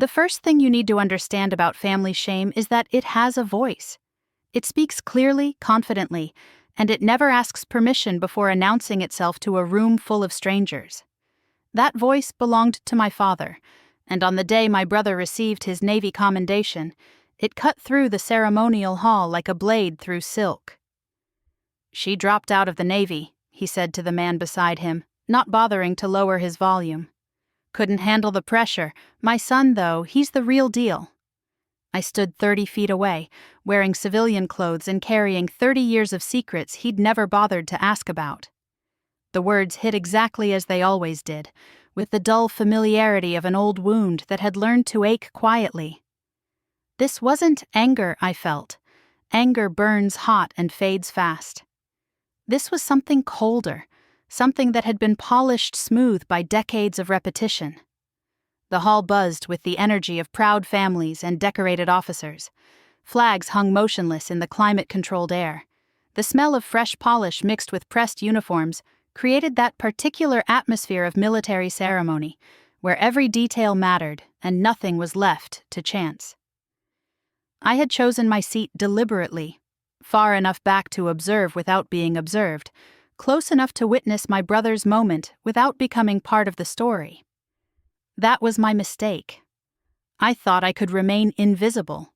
The first thing you need to understand about family shame is that it has a voice. It speaks clearly, confidently, and it never asks permission before announcing itself to a room full of strangers. That voice belonged to my father, and on the day my brother received his Navy commendation, it cut through the ceremonial hall like a blade through silk. "She dropped out of the Navy," he said to the man beside him, not bothering to lower his volume. "Couldn't handle the pressure. My son, though, he's the real deal." I stood 30 feet away, wearing civilian clothes and carrying 30 years of secrets he'd never bothered to ask about. The words hit exactly as they always did, with the dull familiarity of an old wound that had learned to ache quietly. This wasn't anger I felt. Anger burns hot and fades fast. This was something colder, something that had been polished smooth by decades of repetition. The hall buzzed with the energy of proud families and decorated officers. Flags hung motionless in the climate-controlled air. The smell of fresh polish mixed with pressed uniforms created that particular atmosphere of military ceremony, where every detail mattered and nothing was left to chance. I had chosen my seat deliberately, far enough back to observe without being observed, close enough to witness my brother's moment without becoming part of the story. That was my mistake. I thought I could remain invisible.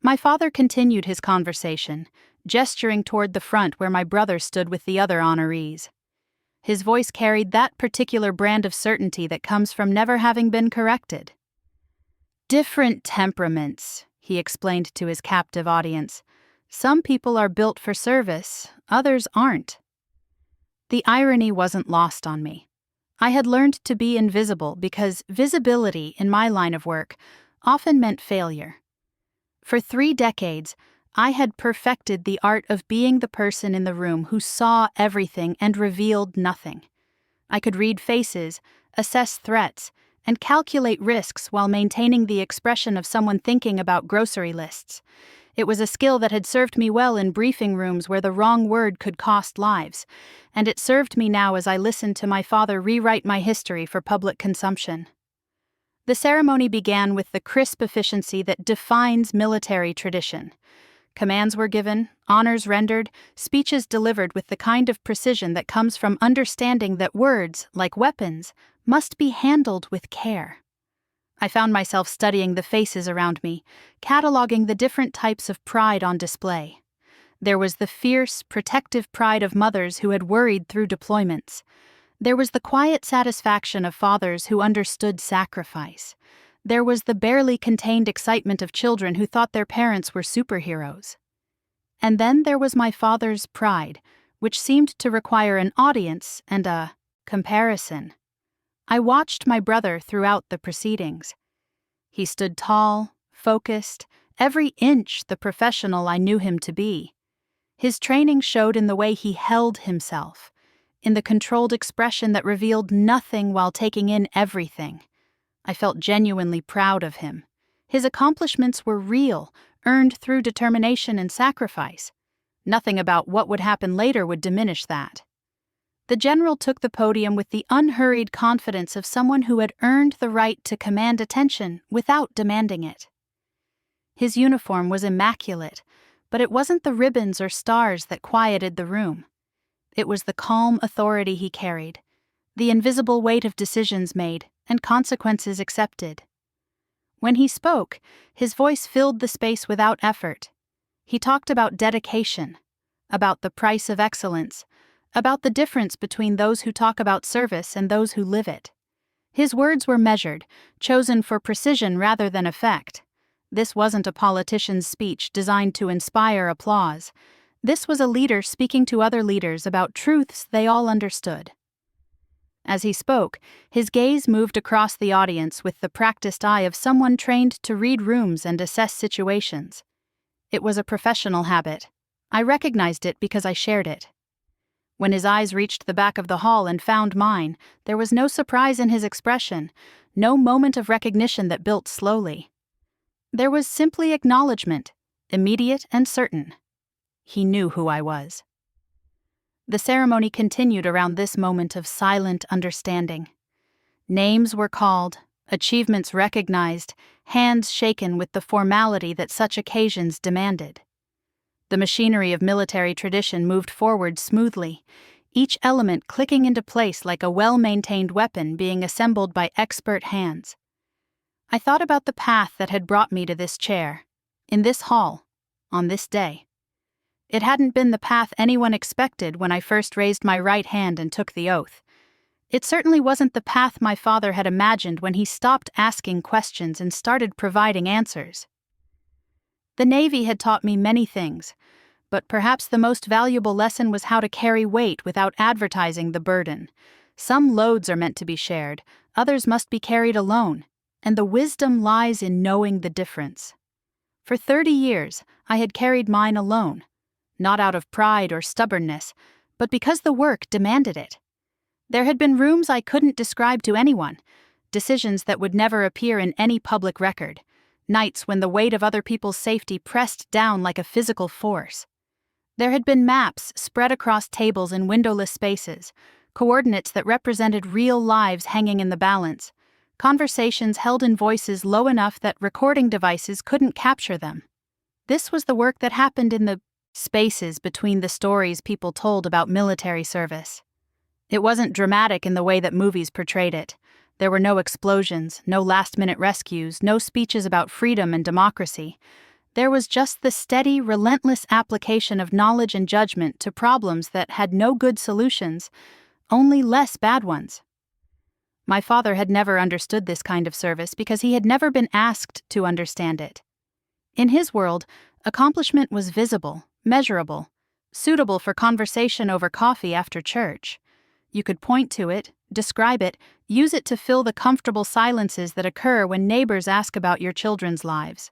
My father continued his conversation, gesturing toward the front where my brother stood with the other honorees. His voice carried that particular brand of certainty that comes from never having been corrected. "Different temperaments," he explained to his captive audience. "Some people are built for service, others aren't." The irony wasn't lost on me. I had learned to be invisible because visibility in my line of work often meant failure. For 3 decades, I had perfected the art of being the person in the room who saw everything and revealed nothing. I could read faces, assess threats, and calculate risks while maintaining the expression of someone thinking about grocery lists. It was a skill that had served me well in briefing rooms where the wrong word could cost lives, and it served me now as I listened to my father rewrite my history for public consumption. The ceremony began with the crisp efficiency that defines military tradition. Commands were given, honors rendered, speeches delivered with the kind of precision that comes from understanding that words, like weapons, must be handled with care. I found myself studying the faces around me, cataloging the different types of pride on display. There was the fierce, protective pride of mothers who had worried through deployments. There was the quiet satisfaction of fathers who understood sacrifice. There was the barely contained excitement of children who thought their parents were superheroes. And then there was my father's pride, which seemed to require an audience and a comparison. I watched my brother throughout the proceedings. He stood tall, focused, every inch the professional I knew him to be. His training showed in the way he held himself, in the controlled expression that revealed nothing while taking in everything. I felt genuinely proud of him. His accomplishments were real, earned through determination and sacrifice. Nothing about what would happen later would diminish that. The general took the podium with the unhurried confidence of someone who had earned the right to command attention without demanding it. His uniform was immaculate, but it wasn't the ribbons or stars that quieted the room. It was the calm authority he carried, the invisible weight of decisions made and consequences accepted. When he spoke, his voice filled the space without effort. He talked about dedication, about the price of excellence, about the difference between those who talk about service and those who live it. His words were measured, chosen for precision rather than effect. This wasn't a politician's speech designed to inspire applause. This was a leader speaking to other leaders about truths they all understood. As he spoke, his gaze moved across the audience with the practiced eye of someone trained to read rooms and assess situations. It was a professional habit. I recognized it because I shared it. When his eyes reached the back of the hall and found mine, there was no surprise in his expression, no moment of recognition that built slowly. There was simply acknowledgement, immediate and certain. He knew who I was. The ceremony continued around this moment of silent understanding. Names were called, achievements recognized, hands shaken with the formality that such occasions demanded. The machinery of military tradition moved forward smoothly, each element clicking into place like a well-maintained weapon being assembled by expert hands. I thought about the path that had brought me to this chair, in this hall, on this day. It hadn't been the path anyone expected when I first raised my right hand and took the oath. It certainly wasn't the path my father had imagined when he stopped asking questions and started providing answers. The Navy had taught me many things, but perhaps the most valuable lesson was how to carry weight without advertising the burden. Some loads are meant to be shared, others must be carried alone, and the wisdom lies in knowing the difference. For 30 years, I had carried mine alone, not out of pride or stubbornness, but because the work demanded it. There had been rooms I couldn't describe to anyone, decisions that would never appear in any public record, nights when the weight of other people's safety pressed down like a physical force. There had been maps spread across tables in windowless spaces, coordinates that represented real lives hanging in the balance, conversations held in voices low enough that recording devices couldn't capture them. This was the work that happened in the spaces between the stories people told about military service. It wasn't dramatic in the way that movies portrayed it. There were no explosions, no last-minute rescues, no speeches about freedom and democracy. There was just the steady, relentless application of knowledge and judgment to problems that had no good solutions, only less bad ones. My father had never understood this kind of service because he had never been asked to understand it. In his world, accomplishment was visible, measurable, suitable for conversation over coffee after church. You could point to it, describe it, use it to fill the comfortable silences that occur when neighbors ask about your children's lives.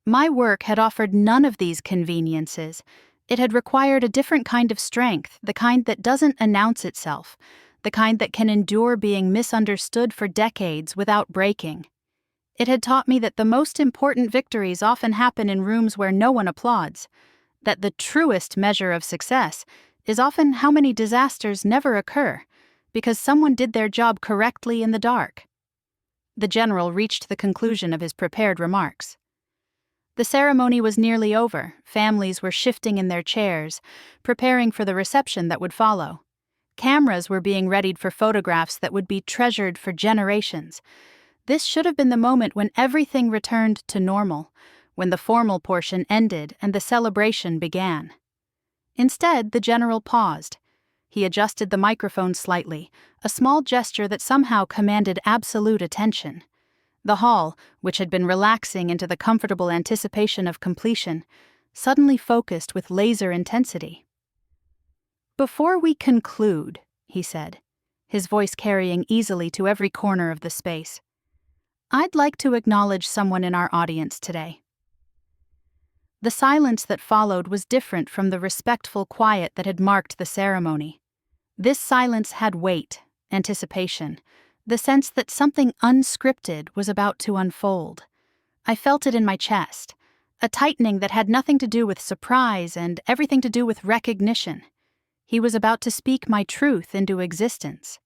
My work had offered none of these conveniences. It had required a different kind of strength, the kind that doesn't announce itself, the kind that can endure being misunderstood for decades without breaking. It had taught me that the most important victories often happen in rooms where no one applauds, that the truest measure of success is often how many disasters never occur, because someone did their job correctly in the dark. The general reached the conclusion of his prepared remarks. The ceremony was nearly over. Families were shifting in their chairs, preparing for the reception that would follow. Cameras were being readied for photographs that would be treasured for generations. This should have been the moment when everything returned to normal, when the formal portion ended and the celebration began. Instead, the general paused. He adjusted the microphone slightly, a small gesture that somehow commanded absolute attention. The hall, which had been relaxing into the comfortable anticipation of completion, suddenly focused with laser intensity. "Before we conclude," he said, his voice carrying easily to every corner of the space, "I'd like to acknowledge someone in our audience today." The silence that followed was different from the respectful quiet that had marked the ceremony. This silence had weight, anticipation, the sense that something unscripted was about to unfold. I felt it in my chest, a tightening that had nothing to do with surprise and everything to do with recognition. He was about to speak my truth into existence.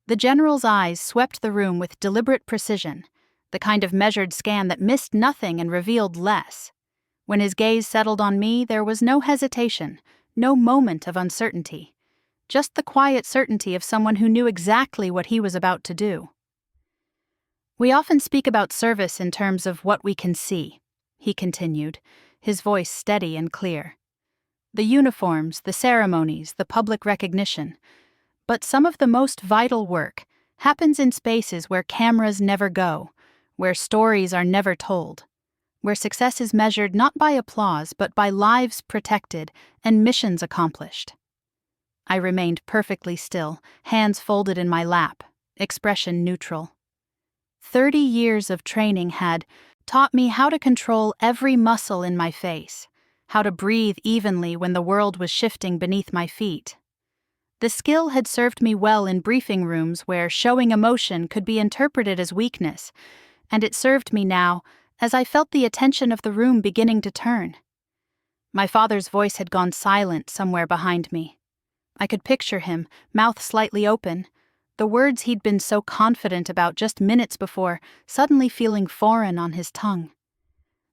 The general's eyes swept the room with deliberate precision, the kind of measured scan that missed nothing and revealed less. When his gaze settled on me, there was no hesitation, no moment of uncertainty, just the quiet certainty of someone who knew exactly what he was about to do. "We often speak about service in terms of what we can see," he continued, his voice steady and clear. "The uniforms, the ceremonies, the public recognition. But some of the most vital work happens in spaces where cameras never go, where stories are never told, where success is measured not by applause but by lives protected and missions accomplished." I remained perfectly still, hands folded in my lap, expression neutral. 30 years of training had taught me how to control every muscle in my face, how to breathe evenly when the world was shifting beneath my feet. The skill had served me well in briefing rooms where showing emotion could be interpreted as weakness, and it served me now as I felt the attention of the room beginning to turn. My father's voice had gone silent somewhere behind me. I could picture him, mouth slightly open, the words he'd been so confident about just minutes before suddenly feeling foreign on his tongue.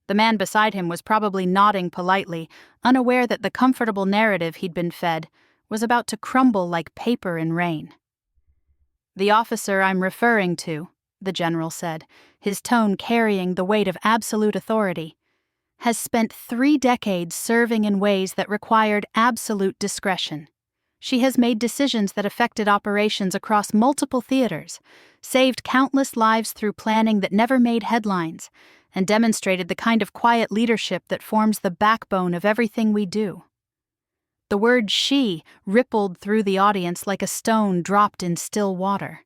The man beside him was probably nodding politely, unaware that the comfortable narrative he'd been fed was about to crumble like paper in rain. "The officer I'm referring to," the general said, his tone carrying the weight of absolute authority, "has spent 3 decades serving in ways that required absolute discretion. She has made decisions that affected operations across multiple theaters, saved countless lives through planning that never made headlines, and demonstrated the kind of quiet leadership that forms the backbone of everything we do." The word "she" rippled through the audience like a stone dropped in still water.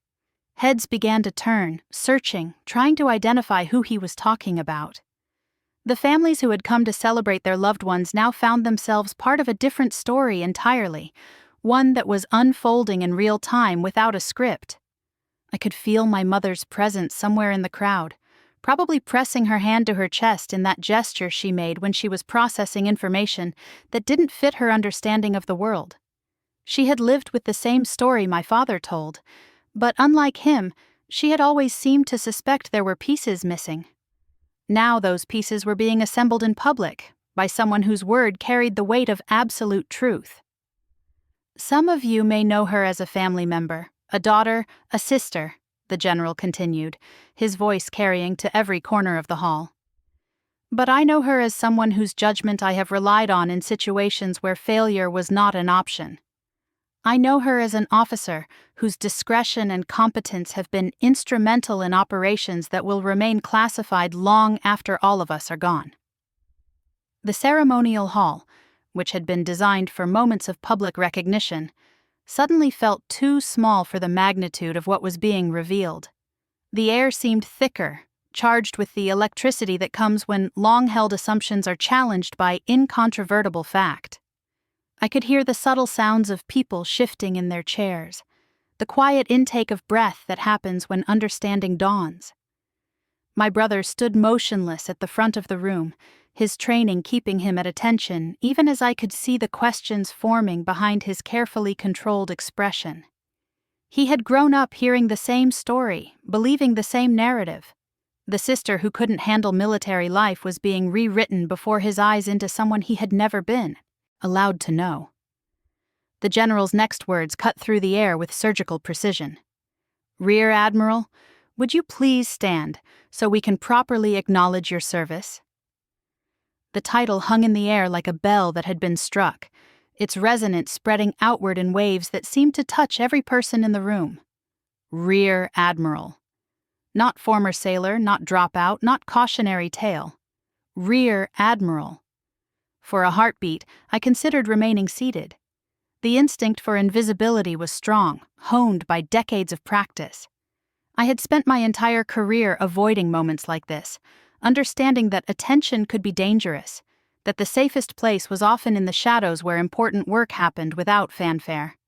Heads began to turn, searching, trying to identify who he was talking about. The families who had come to celebrate their loved ones now found themselves part of a different story entirely, one that was unfolding in real time without a script. I could feel my mother's presence somewhere in the crowd, probably pressing her hand to her chest in that gesture she made when she was processing information that didn't fit her understanding of the world. She had lived with the same story my father told, but unlike him, she had always seemed to suspect there were pieces missing. Now those pieces were being assembled in public by someone whose word carried the weight of absolute truth. "Some of you may know her as a family member, a daughter, a sister," the general continued, his voice carrying to every corner of the hall. "But I know her as someone whose judgment I have relied on in situations where failure was not an option. I know her as an officer whose discretion and competence have been instrumental in operations that will remain classified long after all of us are gone." The ceremonial hall, which had been designed for moments of public recognition, suddenly felt too small for the magnitude of what was being revealed. The air seemed thicker, charged with the electricity that comes when long-held assumptions are challenged by incontrovertible fact. I could hear the subtle sounds of people shifting in their chairs, the quiet intake of breath that happens when understanding dawns. My brother stood motionless at the front of the room, his training keeping him at attention even as I could see the questions forming behind his carefully controlled expression. He had grown up hearing the same story, believing the same narrative. The sister who couldn't handle military life was being rewritten before his eyes into someone he had never been allowed to know. The general's next words cut through the air with surgical precision. "Rear Admiral, would you please stand so we can properly acknowledge your service?" The title hung in the air like a bell that had been struck, its resonance spreading outward in waves that seemed to touch every person in the room. Rear Admiral. Not former sailor, not dropout, not cautionary tale. Rear Admiral. For a heartbeat, I considered remaining seated. The instinct for invisibility was strong, honed by decades of practice. I had spent my entire career avoiding moments like this, understanding that attention could be dangerous, that the safest place was often in the shadows where important work happened without fanfare.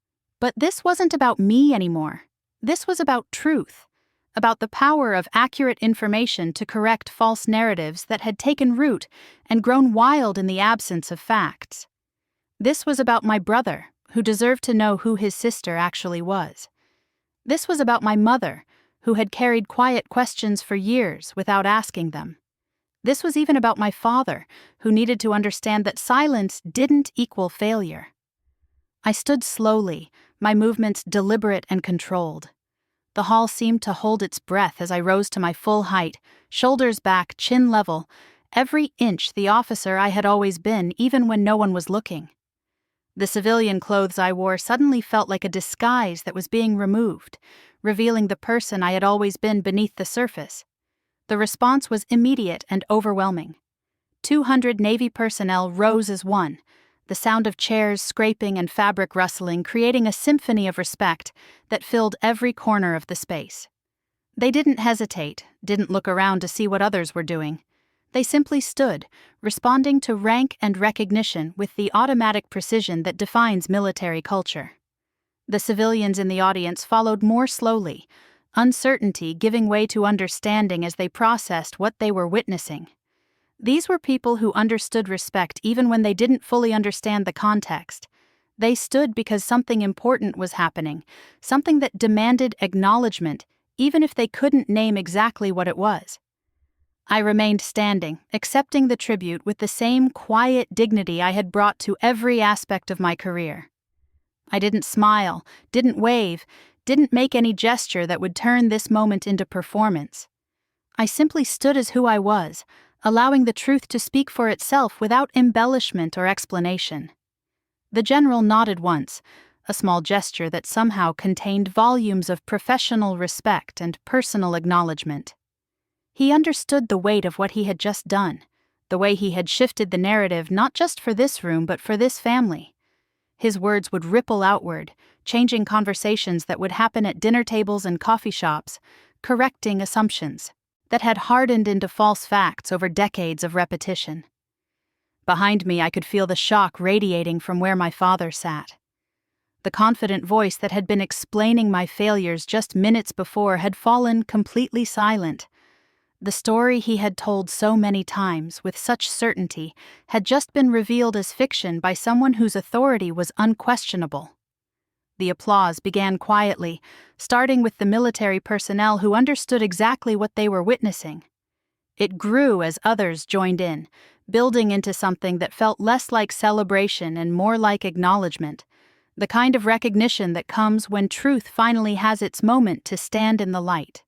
But this wasn't about me anymore. This was about truth, about the power of accurate information to correct false narratives that had taken root and grown wild in the absence of facts. This was about my brother, who deserved to know who his sister actually was. This was about my mother, who had carried quiet questions for years without asking them. This was even about my father, who needed to understand that silence didn't equal failure. I stood slowly, my movements deliberate and controlled. The hall seemed to hold its breath as I rose to my full height, shoulders back, chin level, every inch the officer I had always been, even when no one was looking. The civilian clothes I wore suddenly felt like a disguise that was being removed, revealing the person I had always been beneath the surface. The response was immediate and overwhelming. 200 Navy personnel rose as one, the sound of chairs scraping and fabric rustling creating a symphony of respect that filled every corner of the space. They didn't hesitate, didn't look around to see what others were doing. They simply stood, responding to rank and recognition with the automatic precision that defines military culture. The civilians in the audience followed more slowly, uncertainty giving way to understanding as they processed what they were witnessing. These were people who understood respect even when they didn't fully understand the context. They stood because something important was happening, something that demanded acknowledgement, even if they couldn't name exactly what it was. I remained standing, accepting the tribute with the same quiet dignity I had brought to every aspect of my career. I didn't smile, didn't wave, didn't make any gesture that would turn this moment into performance. I simply stood as who I was, allowing the truth to speak for itself without embellishment or explanation. The general nodded once, a small gesture that somehow contained volumes of professional respect and personal acknowledgement. He understood the weight of what he had just done, the way he had shifted the narrative not just for this room but for this family. His words would ripple outward, changing conversations that would happen at dinner tables and coffee shops, correcting assumptions that had hardened into false facts over decades of repetition. Behind me, I could feel the shock radiating from where my father sat. The confident voice that had been explaining my failures just minutes before had fallen completely silent. The story he had told so many times with such certainty had just been revealed as fiction by someone whose authority was unquestionable. The applause began quietly, starting with the military personnel who understood exactly what they were witnessing. It grew as others joined in, building into something that felt less like celebration and more like acknowledgement, the kind of recognition that comes when truth finally has its moment to stand in the light.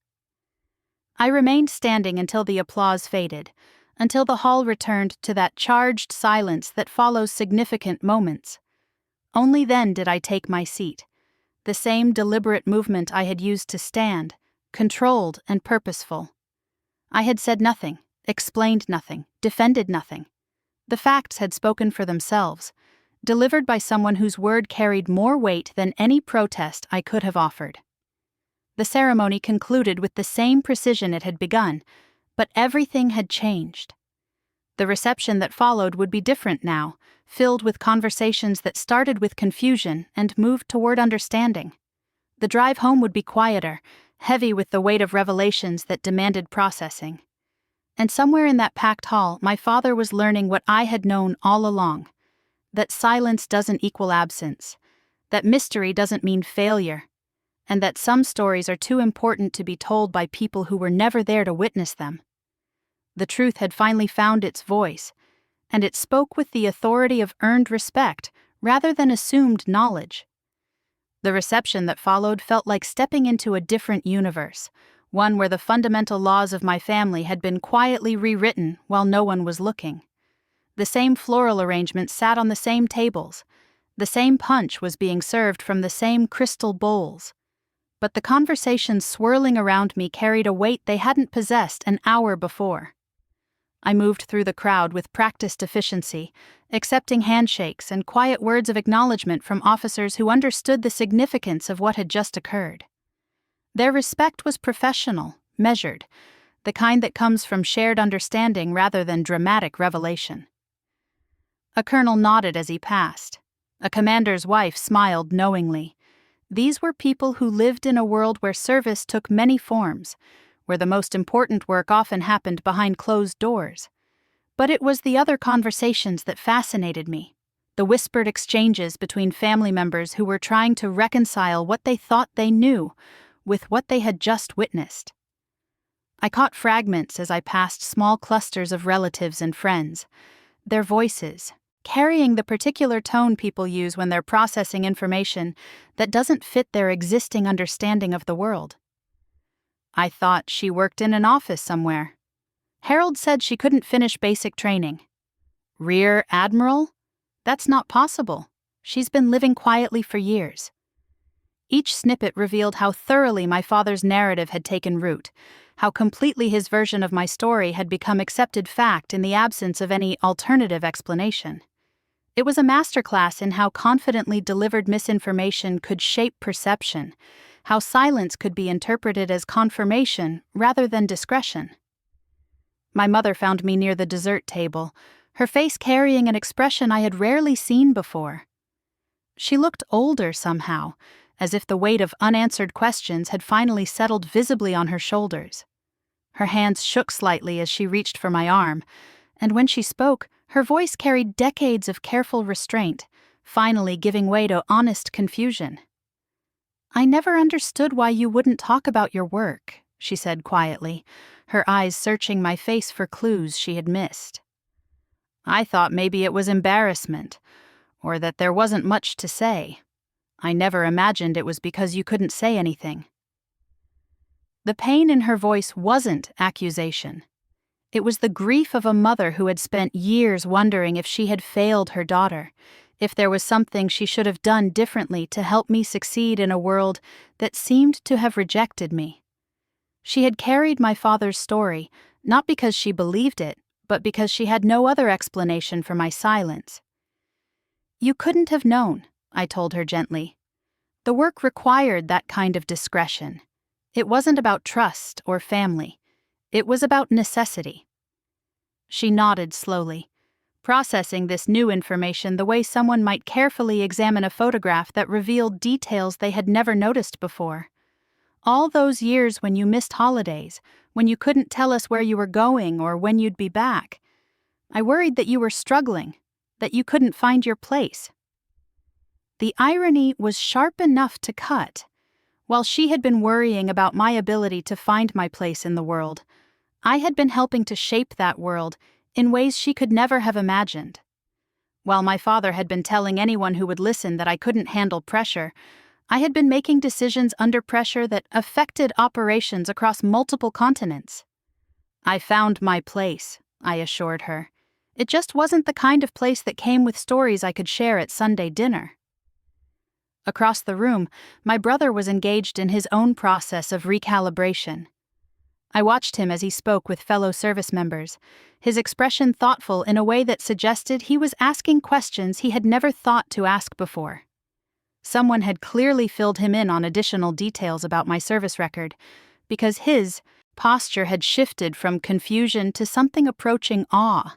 I remained standing until the applause faded, until the hall returned to that charged silence that follows significant moments. Only then did I take my seat, the same deliberate movement I had used to stand, controlled and purposeful. I had said nothing, explained nothing, defended nothing. The facts had spoken for themselves, delivered by someone whose word carried more weight than any protest I could have offered. The ceremony concluded with the same precision it had begun, but everything had changed. The reception that followed would be different now, filled with conversations that started with confusion and moved toward understanding. The drive home would be quieter, heavy with the weight of revelations that demanded processing. And somewhere in that packed hall, my father was learning what I had known all along: that silence doesn't equal absence, that mystery doesn't mean failure, and that some stories are too important to be told by people who were never there to witness them. The truth had finally found its voice, and it spoke with the authority of earned respect rather than assumed knowledge. The reception that followed felt like stepping into a different universe, one where the fundamental laws of my family had been quietly rewritten while no one was looking. The same floral arrangement sat on the same tables. The same punch was being served from the same crystal bowls. But the conversations swirling around me carried a weight they hadn't possessed an hour before. I moved through the crowd with practiced efficiency, accepting handshakes and quiet words of acknowledgement from officers who understood the significance of what had just occurred. Their respect was professional, measured, the kind that comes from shared understanding rather than dramatic revelation. A colonel nodded as he passed. A commander's wife smiled knowingly. These were people who lived in a world where service took many forms, where the most important work often happened behind closed doors. But it was the other conversations that fascinated me, the whispered exchanges between family members who were trying to reconcile what they thought they knew with what they had just witnessed. I caught fragments as I passed small clusters of relatives and friends, their voices carrying the particular tone people use when they're processing information that doesn't fit their existing understanding of the world. I thought she worked in an office somewhere. Harold said she couldn't finish basic training. Rear Admiral? That's not possible. She's been living quietly for years. Each snippet revealed how thoroughly my father's narrative had taken root, how completely his version of my story had become accepted fact in the absence of any alternative explanation. It was a masterclass in how confidently delivered misinformation could shape perception, how silence could be interpreted as confirmation rather than discretion. My mother found me near the dessert table, her face carrying an expression I had rarely seen before. She looked older somehow, as if the weight of unanswered questions had finally settled visibly on her shoulders. Her hands shook slightly as she reached for my arm, and when she spoke, her voice carried decades of careful restraint, finally giving way to honest confusion. "I never understood why you wouldn't talk about your work," she said quietly, her eyes searching my face for clues she had missed. "I thought maybe it was embarrassment, or that there wasn't much to say. I never imagined it was because you couldn't say anything." The pain in her voice wasn't accusation. It was the grief of a mother who had spent years wondering if she had failed her daughter, if there was something she should have done differently to help me succeed in a world that seemed to have rejected me. She had carried my father's story, not because she believed it, but because she had no other explanation for my silence. "You couldn't have known," I told her gently. "The work required that kind of discretion. It wasn't about trust or family. It was about necessity." She nodded slowly, processing this new information the way someone might carefully examine a photograph that revealed details they had never noticed before. "All those years when you missed holidays, when you couldn't tell us where you were going or when you'd be back. I worried that you were struggling, that you couldn't find your place." The irony was sharp enough to cut. While she had been worrying about my ability to find my place in the world, I had been helping to shape that world in ways she could never have imagined. While my father had been telling anyone who would listen that I couldn't handle pressure, I had been making decisions under pressure that affected operations across multiple continents. "I found my place," I assured her. "It just wasn't the kind of place that came with stories I could share at Sunday dinner." Across the room, my brother was engaged in his own process of recalibration. I watched him as he spoke with fellow service members, his expression thoughtful in a way that suggested he was asking questions he had never thought to ask before. Someone had clearly filled him in on additional details about my service record, because his posture had shifted from confusion to something approaching awe.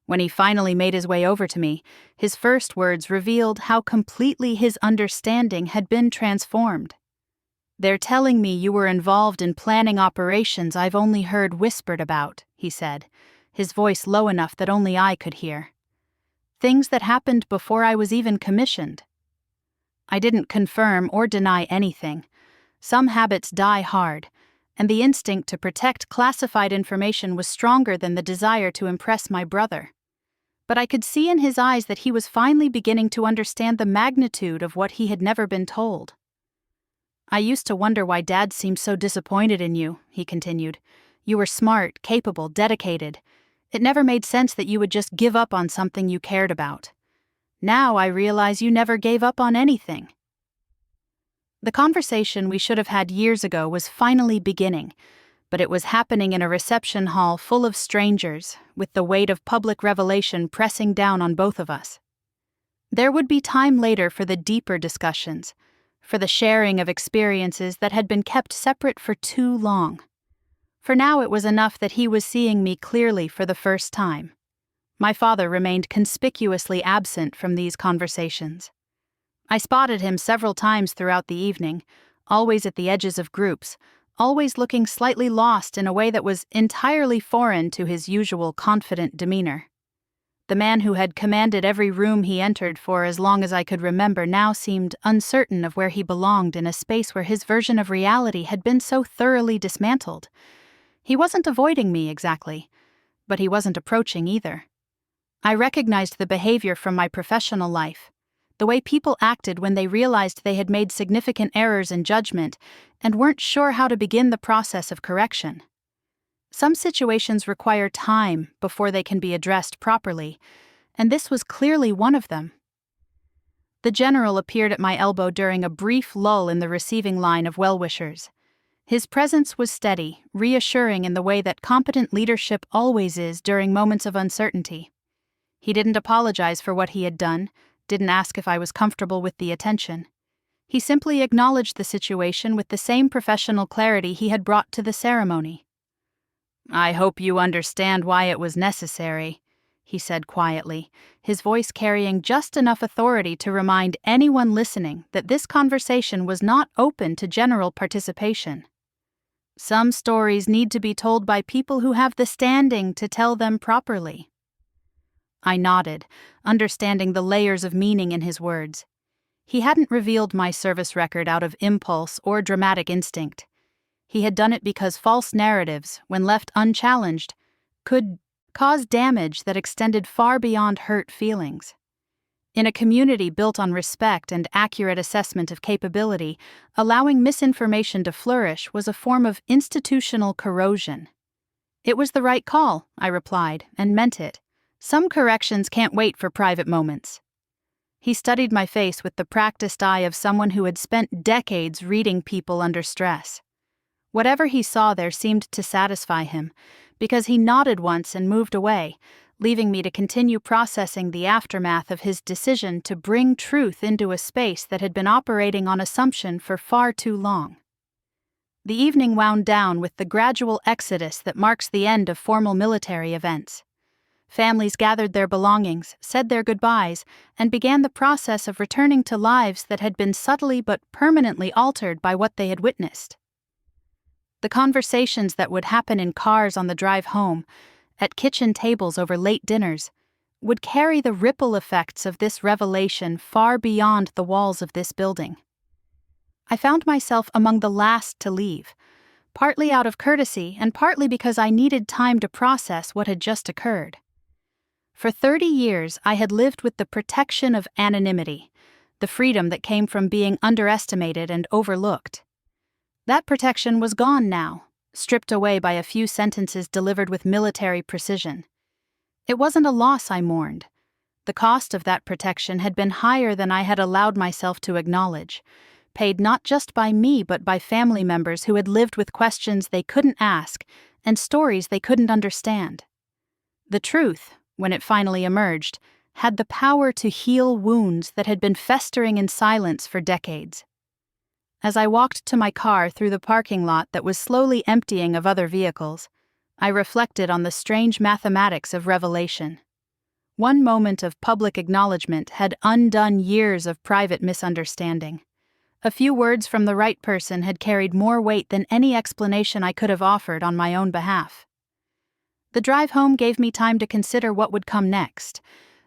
When he finally made his way over to me, his first words revealed how completely his understanding had been transformed. "They're telling me you were involved in planning operations I've only heard whispered about," he said, his voice low enough that only I could hear. "Things that happened before I was even commissioned." I didn't confirm or deny anything. Some habits die hard, and the instinct to protect classified information was stronger than the desire to impress my brother. But I could see in his eyes that he was finally beginning to understand the magnitude of what he had never been told. "I used to wonder why Dad seemed so disappointed in you," he continued. "You were smart, capable, dedicated. It never made sense that you would just give up on something you cared about. Now I realize you never gave up on anything." The conversation we should have had years ago was finally beginning, but it was happening in a reception hall full of strangers, with the weight of public revelation pressing down on both of us. There would be time later for the deeper discussions, for the sharing of experiences that had been kept separate for too long. For now it was enough that he was seeing me clearly for the first time. My father remained conspicuously absent from these conversations. I spotted him several times throughout the evening, always at the edges of groups, always looking slightly lost in a way that was entirely foreign to his usual confident demeanor. The man who had commanded every room he entered for as long as I could remember now seemed uncertain of where he belonged in a space where his version of reality had been so thoroughly dismantled. He wasn't avoiding me exactly, but he wasn't approaching either. I recognized the behavior from my professional life, the way people acted when they realized they had made significant errors in judgment and weren't sure how to begin the process of correction. Some situations require time before they can be addressed properly, and this was clearly one of them. The general appeared at my elbow during a brief lull in the receiving line of well-wishers. His presence was steady, reassuring in the way that competent leadership always is during moments of uncertainty. He didn't apologize for what he had done, didn't ask if I was comfortable with the attention. He simply acknowledged the situation with the same professional clarity he had brought to the ceremony. "I hope you understand why it was necessary," he said quietly, his voice carrying just enough authority to remind anyone listening that this conversation was not open to general participation. "Some stories need to be told by people who have the standing to tell them properly." I nodded, understanding the layers of meaning in his words. He hadn't revealed my service record out of impulse or dramatic instinct. He had done it because false narratives, when left unchallenged, could cause damage that extended far beyond hurt feelings. In a community built on respect and accurate assessment of capability, allowing misinformation to flourish was a form of institutional corrosion. It was the right call, I replied, and meant it. Some corrections can't wait for private moments. He studied my face with the practiced eye of someone who had spent decades reading people under stress. Whatever he saw there seemed to satisfy him, because he nodded once and moved away, leaving me to continue processing the aftermath of his decision to bring truth into a space that had been operating on assumption for far too long. The evening wound down with the gradual exodus that marks the end of formal military events. Families gathered their belongings, said their goodbyes, and began the process of returning to lives that had been subtly but permanently altered by what they had witnessed. The conversations that would happen in cars on the drive home, at kitchen tables over late dinners, would carry the ripple effects of this revelation far beyond the walls of this building. I found myself among the last to leave, partly out of courtesy and partly because I needed time to process what had just occurred. For 30 years, I had lived with the protection of anonymity, the freedom that came from being underestimated and overlooked. That protection was gone now, stripped away by a few sentences delivered with military precision. It wasn't a loss I mourned. The cost of that protection had been higher than I had allowed myself to acknowledge, paid not just by me but by family members who had lived with questions they couldn't ask and stories they couldn't understand. The truth, when it finally emerged, had the power to heal wounds that had been festering in silence for decades. As I walked to my car through the parking lot that was slowly emptying of other vehicles, I reflected on the strange mathematics of revelation. One moment of public acknowledgement had undone years of private misunderstanding. A few words from the right person had carried more weight than any explanation I could have offered on my own behalf. The drive home gave me time to consider what would come next.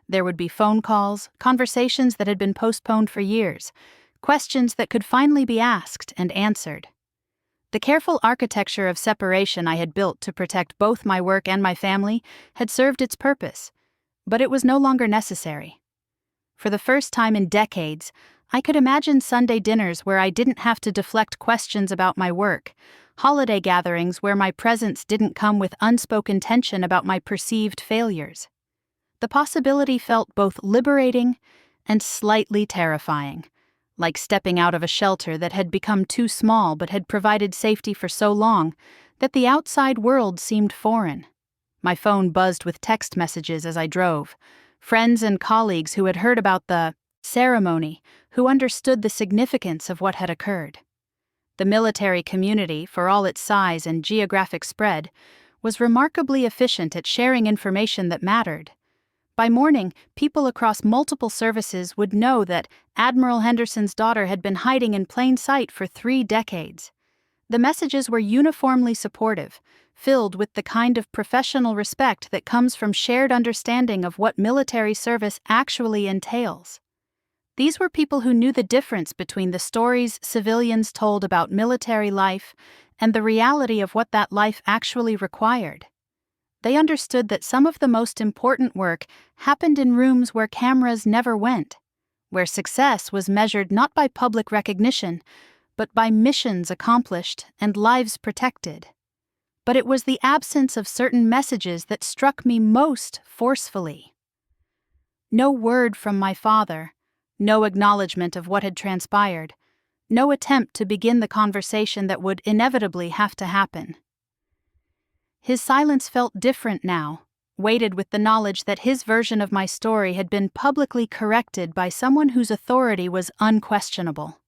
There would be phone calls, conversations that had been postponed for years, questions that could finally be asked and answered. The careful architecture of separation I had built to protect both my work and my family had served its purpose, but it was no longer necessary. For the first time in decades, I could imagine Sunday dinners where I didn't have to deflect questions about my work, holiday gatherings where my presence didn't come with unspoken tension about my perceived failures. The possibility felt both liberating and slightly terrifying, like stepping out of a shelter that had become too small but had provided safety for so long that the outside world seemed foreign. My phone buzzed with text messages as I drove, friends and colleagues who had heard about the ceremony, who understood the significance of what had occurred. The military community, for all its size and geographic spread, was remarkably efficient at sharing information that mattered. By morning, people across multiple services would know that Admiral Henderson's daughter had been hiding in plain sight for 3 decades. The messages were uniformly supportive, filled with the kind of professional respect that comes from shared understanding of what military service actually entails. These were people who knew the difference between the stories civilians told about military life and the reality of what that life actually required. They understood that some of the most important work happened in rooms where cameras never went, where success was measured not by public recognition, but by missions accomplished and lives protected. But it was the absence of certain messages that struck me most forcefully. No word from my father, no acknowledgement of what had transpired, no attempt to begin the conversation that would inevitably have to happen. His silence felt different now, weighted with the knowledge that his version of my story had been publicly corrected by someone whose authority was unquestionable.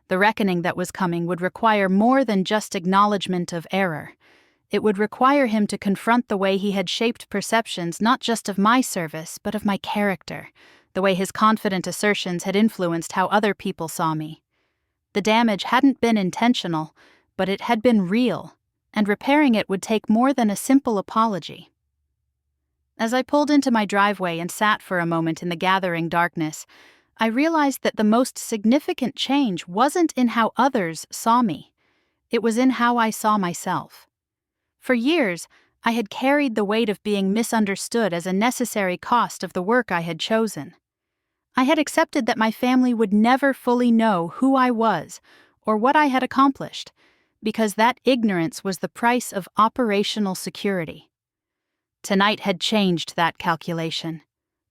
The reckoning that was coming would require more than just acknowledgement of error. It would require him to confront the way he had shaped perceptions not just of my service, but of my character, the way his confident assertions had influenced how other people saw me. The damage hadn't been intentional, but it had been real, and repairing it would take more than a simple apology. As I pulled into my driveway and sat for a moment in the gathering darkness, I realized that the most significant change wasn't in how others saw me. It was in how I saw myself. For years, I had carried the weight of being misunderstood as a necessary cost of the work I had chosen. I had accepted that my family would never fully know who I was or what I had accomplished, because that ignorance was the price of operational security. Tonight had changed that calculation.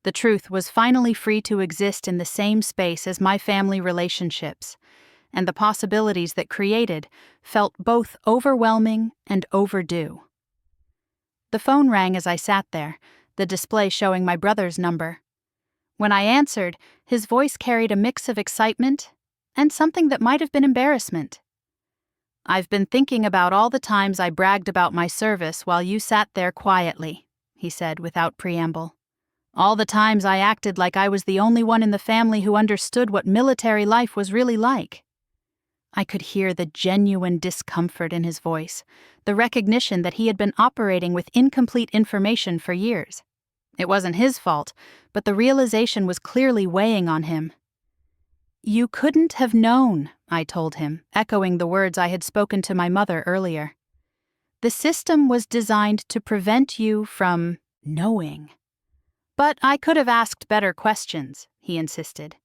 The truth was finally free to exist in the same space as my family relationships, and the possibilities that created felt both overwhelming and overdue. The phone rang as I sat there, the display showing my brother's number. When I answered, his voice carried a mix of excitement and something that might have been embarrassment. "I've been thinking about all the times I bragged about my service while you sat there quietly," he said without preamble. "All the times I acted like I was the only one in the family who understood what military life was really like." I could hear the genuine discomfort in his voice, the recognition that he had been operating with incomplete information for years. It wasn't his fault, but the realization was clearly weighing on him. "You couldn't have known," I told him, echoing the words I had spoken to my mother earlier. "The system was designed to prevent you from knowing." "But I could have asked better questions," he insisted.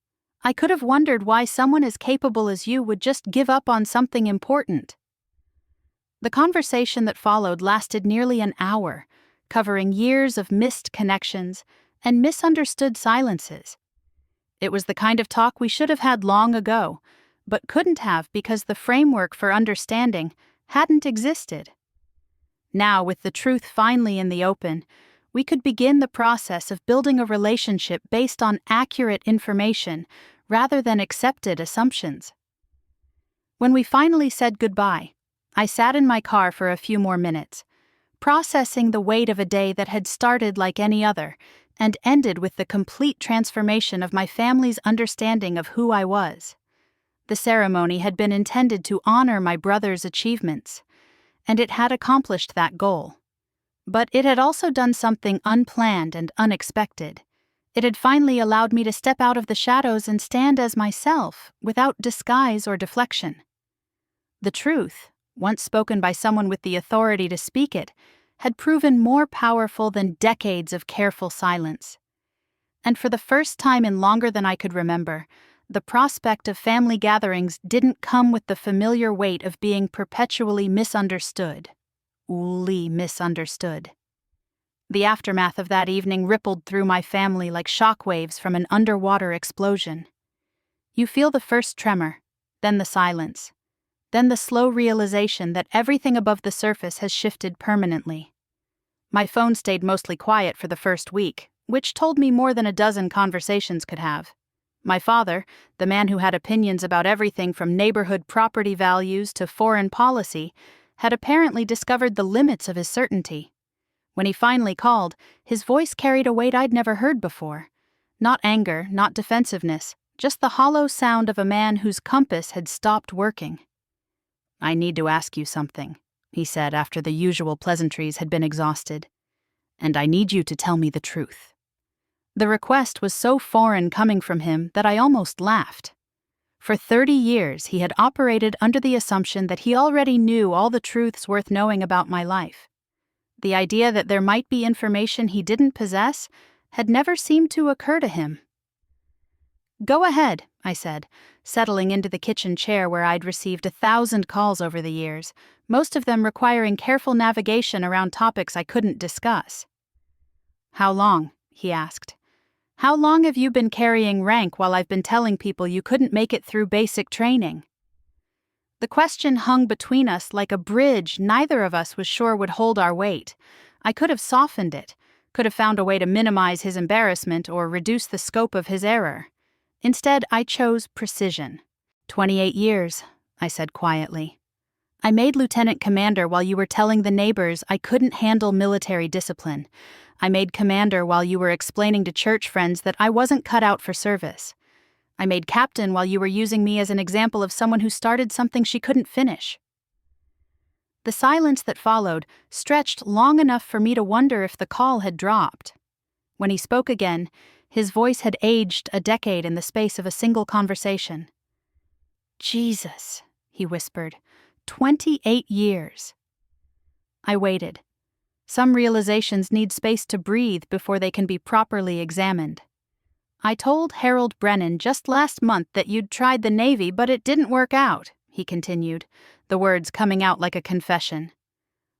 "I could have wondered why someone as capable as you would just give up on something important." The conversation that followed lasted nearly an hour, covering years of missed connections and misunderstood silences. It was the kind of talk we should have had long ago, but couldn't have because the framework for understanding hadn't existed. Now, with the truth finally in the open, we could begin the process of building a relationship based on accurate information rather than accepted assumptions. When we finally said goodbye, I sat in my car for a few more minutes, processing the weight of a day that had started like any other and ended with the complete transformation of my family's understanding of who I was. The ceremony had been intended to honor my brother's achievements, and it had accomplished that goal. But it had also done something unplanned and unexpected. It had finally allowed me to step out of the shadows and stand as myself, without disguise or deflection. The truth, once spoken by someone with the authority to speak it, had proven more powerful than decades of careful silence. And for the first time in longer than I could remember, the prospect of family gatherings didn't come with the familiar weight of being perpetually misunderstood. Misunderstood. The aftermath of that evening rippled through my family like shockwaves from an underwater explosion. You feel the first tremor, then the silence, then the slow realization that everything above the surface has shifted permanently. My phone stayed mostly quiet for the first week, which told me more than a dozen conversations could have. My father, the man who had opinions about everything from neighborhood property values to foreign policy, had apparently discovered the limits of his certainty. When he finally called, his voice carried a weight I'd never heard before. Not anger, not defensiveness, just the hollow sound of a man whose compass had stopped working. "I need to ask you something," he said after the usual pleasantries had been exhausted. "And I need you to tell me the truth." The request was so foreign coming from him that I almost laughed. For 30 years, he had operated under the assumption that he already knew all the truths worth knowing about my life. The idea that there might be information he didn't possess had never seemed to occur to him. "Go ahead," I said, settling into the kitchen chair where I'd received 1,000 calls over the years, most of them requiring careful navigation around topics I couldn't discuss. "How long?" he asked. "How long have you been carrying rank while I've been telling people you couldn't make it through basic training?" The question hung between us like a bridge neither of us was sure would hold our weight. I could have softened it, could have found a way to minimize his embarrassment or reduce the scope of his error. Instead, I chose precision. 28 years, I said quietly. "I made lieutenant commander while you were telling the neighbors I couldn't handle military discipline. I made commander while you were explaining to church friends that I wasn't cut out for service. I made captain while you were using me as an example of someone who started something she couldn't finish." The silence that followed stretched long enough for me to wonder if the call had dropped. When he spoke again, his voice had aged a decade in the space of a single conversation. "Jesus," he whispered, 28 years. I waited. Some realizations need space to breathe before they can be properly examined. "I told Harold Brennan just last month that you'd tried the Navy, but it didn't work out," he continued, the words coming out like a confession.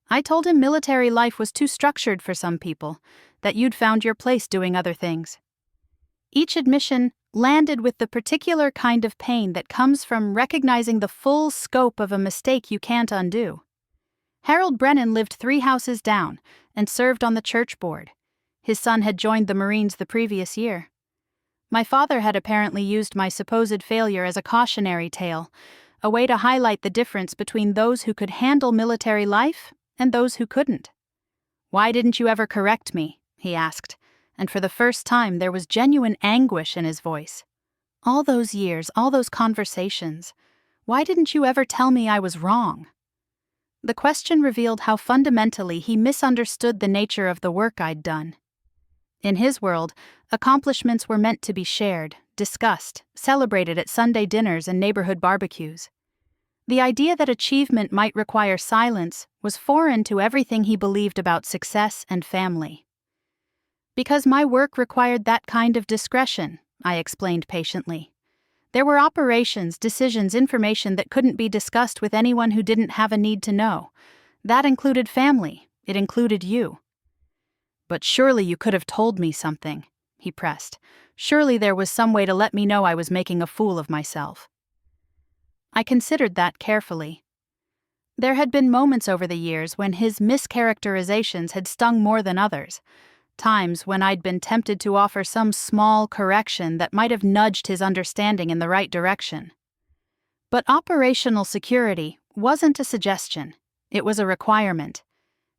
"I told him military life was too structured for some people, that you'd found your place doing other things." Each admission landed with the particular kind of pain that comes from recognizing the full scope of a mistake you can't undo. Harold Brennan lived 3 houses down and served on the church board. His son had joined the Marines the previous year. My father had apparently used my supposed failure as a cautionary tale, a way to highlight the difference between those who could handle military life and those who couldn't. "Why didn't you ever correct me?" he asked, and for the first time there was genuine anguish in his voice. "All those years, all those conversations, why didn't you ever tell me I was wrong?" The question revealed how fundamentally he misunderstood the nature of the work I'd done. In his world, accomplishments were meant to be shared, discussed, celebrated at Sunday dinners and neighborhood barbecues. The idea that achievement might require silence was foreign to everything he believed about success and family. "Because my work required that kind of discretion," I explained patiently. "There were operations, decisions, information that couldn't be discussed with anyone who didn't have a need to know. That included family. It included you." "But surely you could have told me something," he pressed. "Surely there was some way to let me know I was making a fool of myself." I considered that carefully. There had been moments over the years when his mischaracterizations had stung more than others, times when I'd been tempted to offer some small correction that might have nudged his understanding in the right direction. But operational security wasn't a suggestion, it was a requirement,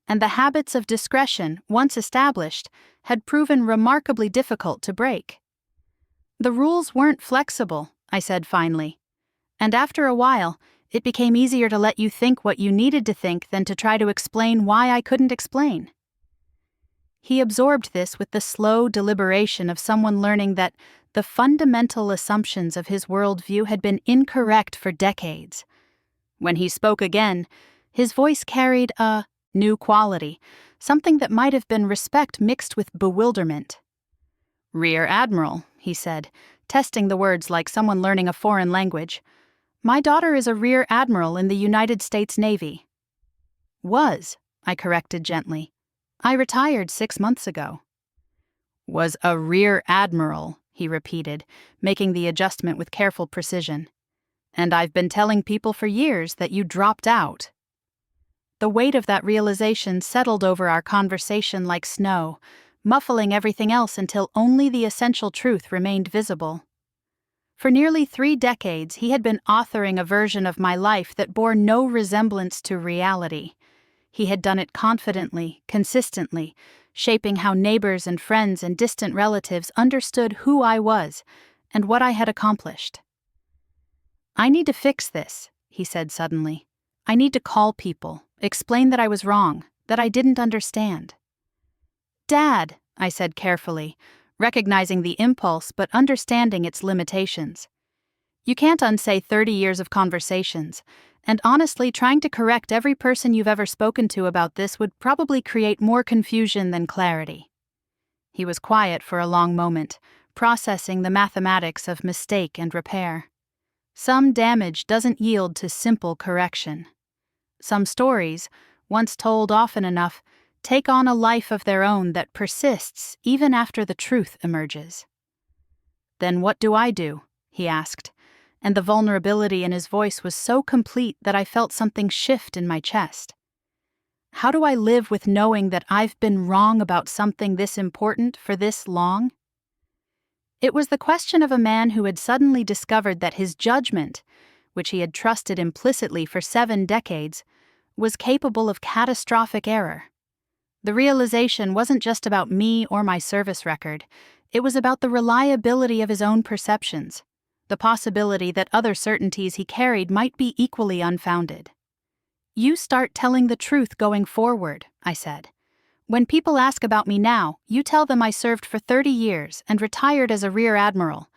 and the habits of discretion, once established, had proven remarkably difficult to break. "The rules weren't flexible," I said finally, "and after a while, it became easier to let you think what you needed to think than to try to explain why I couldn't explain." He absorbed this with the slow deliberation of someone learning that the fundamental assumptions of his worldview had been incorrect for decades. When he spoke again, his voice carried a new quality, something that might have been respect mixed with bewilderment. "Rear Admiral," he said, testing the words like someone learning a foreign language. "My daughter is a Rear Admiral in the United States Navy." "Was," I corrected gently. "I retired 6 months ago." "Was a Rear Admiral," he repeated, making the adjustment with careful precision. "And I've been telling people for years that you dropped out." The weight of that realization settled over our conversation like snow, muffling everything else until only the essential truth remained visible. For nearly 3 decades, he had been authoring a version of my life that bore no resemblance to reality. He had done it confidently, consistently, shaping how neighbors and friends and distant relatives understood who I was and what I had accomplished. "I need to fix this," he said suddenly. "I need to call people, explain that I was wrong, that I didn't understand." "Dad," I said carefully, recognizing the impulse but understanding its limitations. "You can't unsay 30 years of conversations, and honestly, trying to correct every person you've ever spoken to about this would probably create more confusion than clarity." He was quiet for a long moment, processing the mathematics of mistake and repair. Some damage doesn't yield to simple correction. Some stories, once told often enough, take on a life of their own that persists even after the truth emerges. "Then what do I do?" he asked, and the vulnerability in his voice was so complete that I felt something shift in my chest. "How do I live with knowing that I've been wrong about something this important for this long?" It was the question of a man who had suddenly discovered that his judgment, which he had trusted implicitly for 7 decades, was capable of catastrophic error. The realization wasn't just about me or my service record, it was about the reliability of his own perceptions, the possibility that other certainties he carried might be equally unfounded. You start telling the truth going forward, I said. When people ask about me now, you tell them I served for 30 years and retired as a Rear Admiral.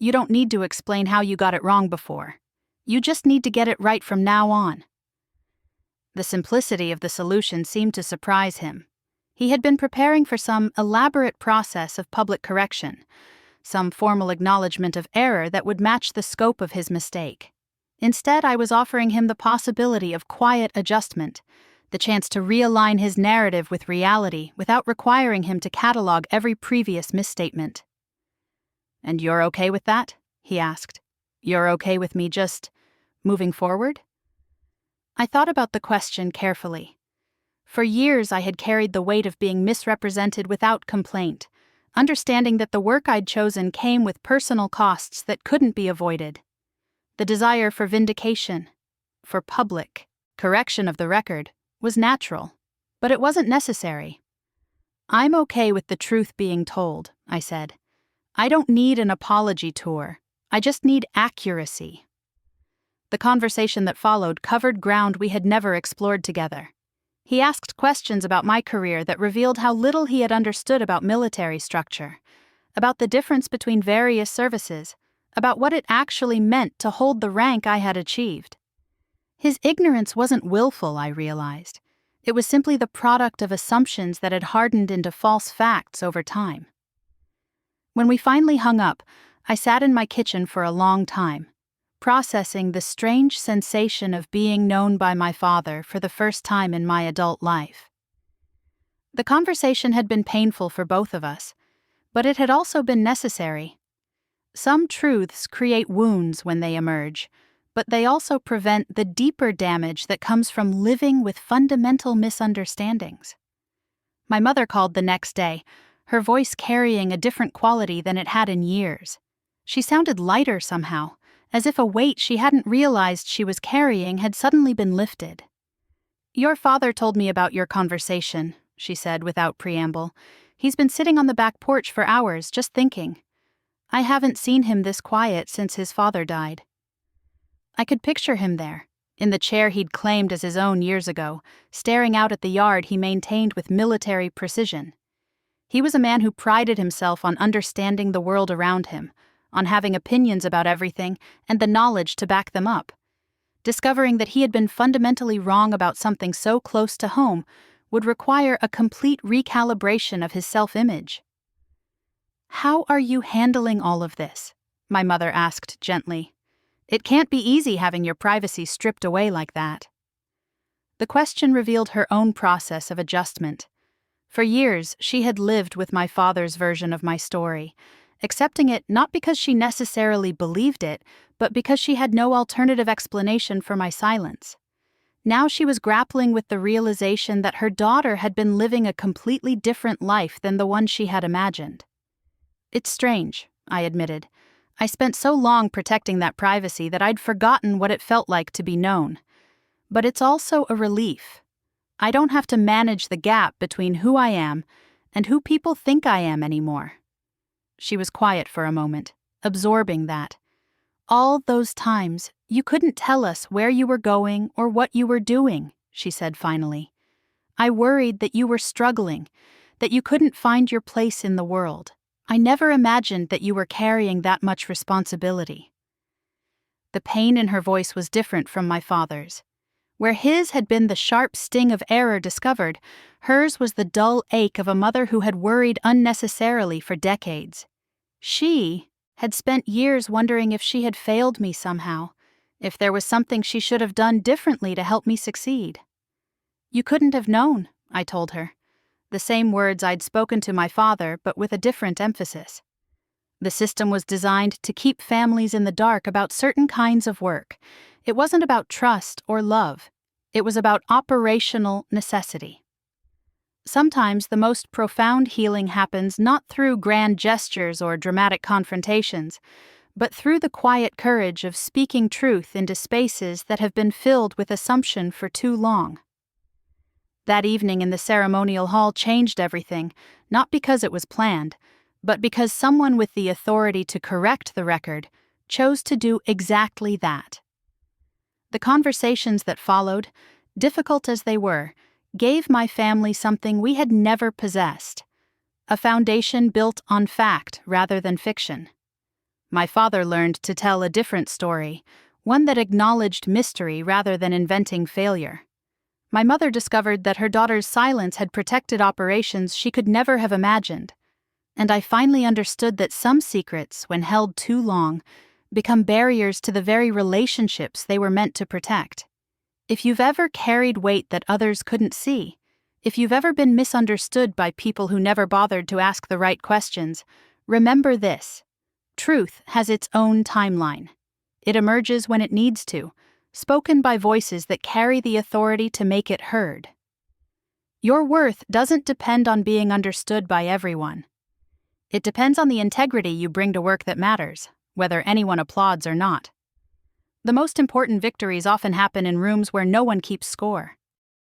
You don't need to explain how you got it wrong before. You just need to get it right from now on. The simplicity of the solution seemed to surprise him. He had been preparing for some elaborate process of public correction, some formal acknowledgement of error that would match the scope of his mistake. Instead, I was offering him the possibility of quiet adjustment, the chance to realign his narrative with reality without requiring him to catalog every previous misstatement. "And you're okay with that?" he asked. "You're okay with me just moving forward?" I thought about the question carefully. For years I had carried the weight of being misrepresented without complaint, understanding that the work I'd chosen came with personal costs that couldn't be avoided. The desire for vindication, for public correction of the record, was natural, but it wasn't necessary. "I'm okay with the truth being told," I said. "I don't need an apology tour. I just need accuracy." The conversation that followed covered ground we had never explored together. He asked questions about my career that revealed how little he had understood about military structure, about the difference between various services, about what it actually meant to hold the rank I had achieved. His ignorance wasn't willful, I realized. It was simply the product of assumptions that had hardened into false facts over time. When we finally hung up, I sat in my kitchen for a long time, processing the strange sensation of being known by my father for the first time in my adult life. The conversation had been painful for both of us, but it had also been necessary. Some truths create wounds when they emerge, but they also prevent the deeper damage that comes from living with fundamental misunderstandings. My mother called the next day, her voice carrying a different quality than it had in years. She sounded lighter somehow, as if a weight she hadn't realized she was carrying had suddenly been lifted. "Your father told me about your conversation," she said without preamble. "He's been sitting on the back porch for hours, just thinking. I haven't seen him this quiet since his father died." I could picture him there, in the chair he'd claimed as his own years ago, staring out at the yard he maintained with military precision. He was a man who prided himself on understanding the world around him, on having opinions about everything and the knowledge to back them up. Discovering that he had been fundamentally wrong about something so close to home would require a complete recalibration of his self-image. "How are you handling all of this?" my mother asked gently. "It can't be easy having your privacy stripped away like that." The question revealed her own process of adjustment. For years, she had lived with my father's version of my story, accepting it not because she necessarily believed it, but because she had no alternative explanation for my silence. Now she was grappling with the realization that her daughter had been living a completely different life than the one she had imagined. "It's strange," I admitted. "I spent so long protecting that privacy that I'd forgotten what it felt like to be known. But it's also a relief. I don't have to manage the gap between who I am and who people think I am anymore." She was quiet for a moment, absorbing that. "All those times, you couldn't tell us where you were going or what you were doing," she said finally. "I worried that you were struggling, that you couldn't find your place in the world. I never imagined that you were carrying that much responsibility." The pain in her voice was different from my father's. Where his had been the sharp sting of error discovered, hers was the dull ache of a mother who had worried unnecessarily for decades. She had spent years wondering if she had failed me somehow, if there was something she should have done differently to help me succeed. "You couldn't have known," I told her. The same words I'd spoken to my father, but with a different emphasis. The system was designed to keep families in the dark about certain kinds of work. It wasn't about trust or love. It was about operational necessity. Sometimes the most profound healing happens not through grand gestures or dramatic confrontations, but through the quiet courage of speaking truth into spaces that have been filled with assumption for too long. That evening in the ceremonial hall changed everything, not because it was planned, but because someone with the authority to correct the record chose to do exactly that. The conversations that followed difficult as they were, gave my family something we had never possessed: a foundation built on fact rather than fiction. My father learned to tell a different story, one that acknowledged mystery rather than inventing failure. My mother discovered that her daughter's silence had protected operations she could never have imagined. And I finally understood that some secrets, when held too long, become barriers to the very relationships they were meant to protect. If you've ever carried weight that others couldn't see, if you've ever been misunderstood by people who never bothered to ask the right questions, remember this: truth has its own timeline. It emerges when it needs to, spoken by voices that carry the authority to make it heard. Your worth doesn't depend on being understood by everyone. It depends on the integrity you bring to work that matters, whether anyone applauds or not. The most important victories often happen in rooms where no one keeps score.